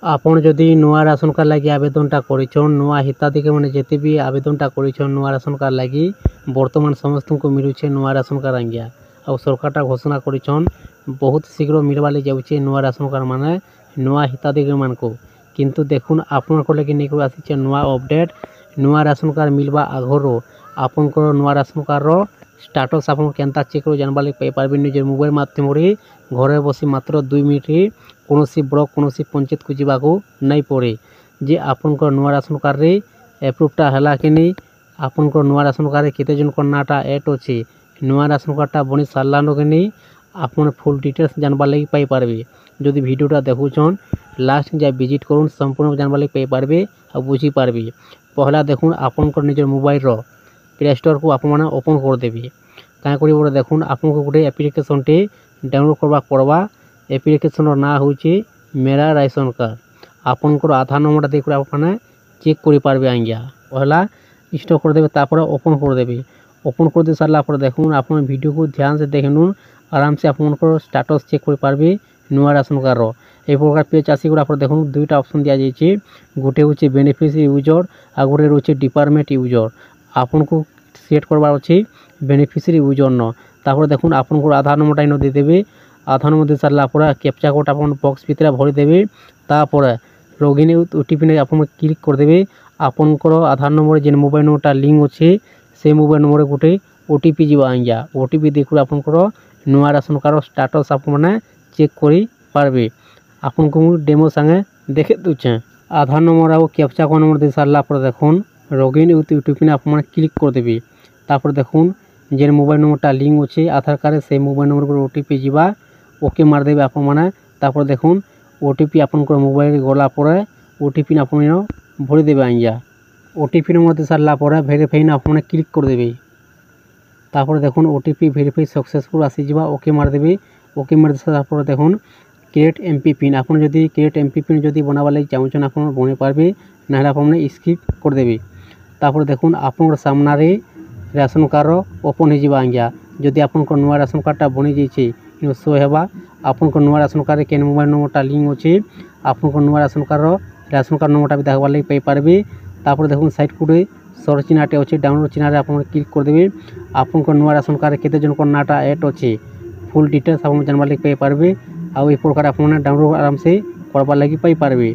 आपण जदि नुआ राशन कार्ड लगी आवेदनटा करिछन नुआ हिताधिकारी माने जेते भी आवेदनटा करिछन नुआ राशन कार्ड लगी वर्तमान समस्त को मिलुछे नुआ राशन कार्ड आज्ञा आ सरकारटा घोषणा करिछन बहुत शीघ्र मिलवाले जाउछे नुआ राशन कार्ड माने नुआ हिताधिकारी मान को किंतु देखुन आपण को लगी नै आसीछे नुआ अपडेट नुआ राशन कार्ड मिलवा आगरो आपण को नुआ राशन कार्ड रो स्टेटस आपण केनता चेक रो जानबा लगी पाई पारबे निजे मोबाइल माध्यम रे घरे बसी मात्र 2 मिनिट रे कोनोसी ब्लॉक कोनोसी पंचायत को जीवाको नहीं पड़े जे आपन को नुआ राशन कार्ड रे एप्रूवटा हला कि नहीं आपन को नुआ राशन कार्ड रे केते जन को नाटा एड अछि नुआ राशन कार्डटा बनि सारलानो कि नहीं आपन फुल डिटेल्स जानबा लगी पाई पारबे जदि वीडियोटा देखुछन लास्ट जा विजिट करून संपूर्ण जानबा लगी पाई पारबे आ बुझी पारबे पहला देखुन आपन को निज मोबाइल रो प्ले स्टोर को आपन माने ओपन कर देबे का करी बोले देखुन आपन को गुटे एप्लीकेशन टे डाउनलोड करबा पड़बा एप्लीकेशन ना होचे मेरा राशन कार्ड आपन को आधार नंबर देख आपने चेक कर पारबे आज्ञा पहला स्टॉप कर देबे तापर ओपन कर देबे ओपन कर दे सारा पर देखुन आपन वीडियो को ध्यान से देखनुन आराम से आपन को स्टेटस चेक कर पारबे नुआ राशन कार्ड रो ए प्रकार पेज आसी गुडा पर देखुन दुईटा ऑप्शन दिया जायछि गुटे होचे बेनिफिशियरी यूजर आ गुटे रोचे डिपार्टमेंट यूजर आपन को सेट करबार अछि बेनिफिशियरी यूजर न तापर देखुन आपन को आधार नंबरटा इन दे देबे आधार नंबर दे सारा पर कैप्चा कोड आपन बॉक्स भीतर भरि देबे तापर लॉगिन ओटीपी ने आपन क्लिक कर देबे आपन को आधार नंबर जे मोबाइल नंबरटा लिंक अछि से मोबाइल नंबर गुटे ओटीपी जीवा आज्ञा ओटीपी देखु आपन को नुआ राशन कार्ड स्टेटस आपन माने चेक करि पारबे आपन को डेमो संगे देखे दुचे आधार नंबर आ कैप्चा कोड नंबर दे सारा पर देखुन लॉगिन ओटीपी ने आपन क्लिक कर देबे तापर देखुन जे मोबाइल नंबरटा लिंक अछि आधार कार्ड से मोबाइल नंबर को ओटीपी जीवा ओके मार देबे आपन माने तापर देखुन ओटीपी आपन को मोबाइल गला परे ओटीपी आपन भरि देबे आज्ञा ओटीपी नंबर दे सारला परे वेरीफाई ना आपन क्लिक कर देबे तापर देखुन ओटीपी वेरीफाई सक्सेसफुल आसी जीवा ओके मार देबे ओके मार देसा तापर देखुन क्रिएट एमपी पिन आपन जदी क्रिएट एमपी पिन जदी बनावा लागि चाहछन आपन बने पारबे नाला आपन स्किप कर देबे तापर देखुन आपन सामना रे राशन कार्ड ओपन हो जीवा आज्ञा जदी आपन को नुआ राशन कार्डटा बनि जाइछे शो हेबा आपन को नुआ राशन कार्ड के मोबाइल नंबरटा लिंक अछि आपन को नुआ राशन कार्ड नंबरटा भी देखबा लागि पाई पारबे तापर देखुन साइड कोडे सर्च चिन्हटे अछि डाउनलोड चिन्हरे आपन क्लिक कर देबे आपन को नुआ राशन कार्ड केते जन को नाटा एड अछि फुल डिटेल्स आपन जानबा लागि पाई पारबे आ ओइ प्रकार आपन डाउनलोड आराम से करबा लागि पाई पारबे।